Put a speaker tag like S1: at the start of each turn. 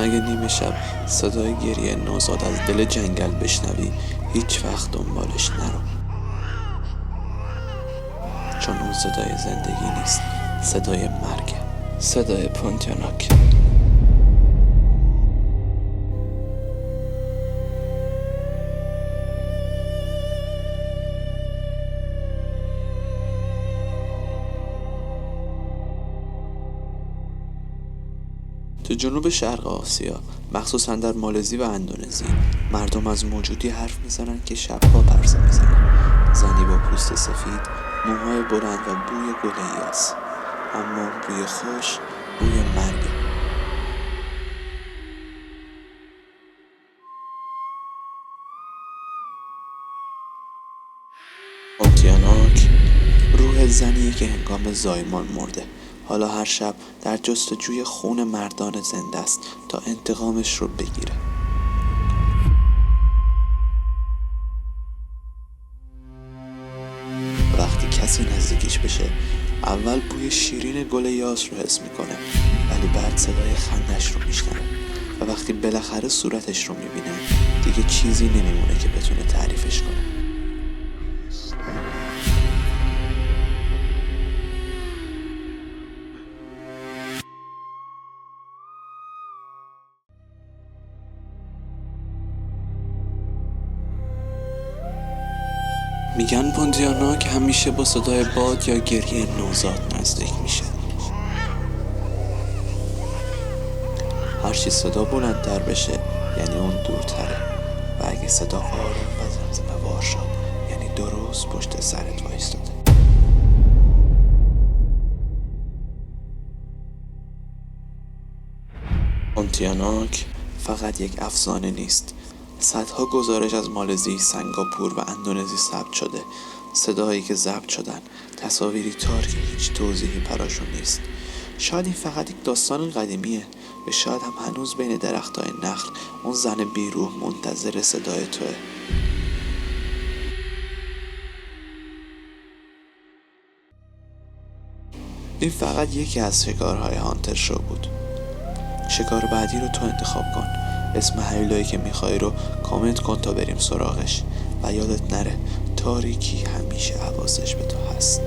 S1: اگه نیمه شب صدای گریه نوزاد از دل جنگل بشنوی، هیچ وقت دنبالش نرو، چون اون صدای زندگی نیست، صدای مرگه، صدای پونتیاناک. تو جنوب شرق آسیا، مخصوصا در مالزی و اندونزی، مردم از موجودی حرف میزنن که شبها پرسه میزنن. زنی با پوست سفید، موهای بلند و بوی گل یاس، اما بوی خوش، بوی مرگ. پونتیاناک روح زنیه که هنگام زایمان مرده. حالا هر شب در جستجوی خون مردان زنده است تا انتقامش رو بگیره. وقتی کسی نزدیکش بشه، اول بوی شیرین گل یاس رو حس میکنه، ولی بعد صدای خندش رو میشنوه و وقتی بالاخره صورتش رو میبینه، دیگه چیزی نمیمونه که بتونه تعریفش کنه. میگن پونتیاناک همیشه با صدای باد یا گریه نوزاد نزدیک میشه. هرچی صدا بلندتر بشه یعنی اون دورتره، و اگه صدا آروم و زمزمه وار شد یعنی درست پشت سرت وایستاده. پونتیاناک فقط یک افسانه نیست. صدها گزارش از مالزی، سنگاپور و اندونزی ثبت شده. صداهایی که ضبط شدن، تصاویری تار که هیچ توضیحی براشون نیست. شاید این فقط یک داستان قدیمیه، و شاید هم هنوز بین درختای نخل اون زن بیروح منتظر صدای توه. این فقط یکی از شکارهای هانتر شو بود. شکار بعدی رو تو انتخاب کن. اسم هیولایی که میخوای رو کامنت کن تا بریم سراغش. و یادت نره، تاریکی همیشه حواسش به تو هست.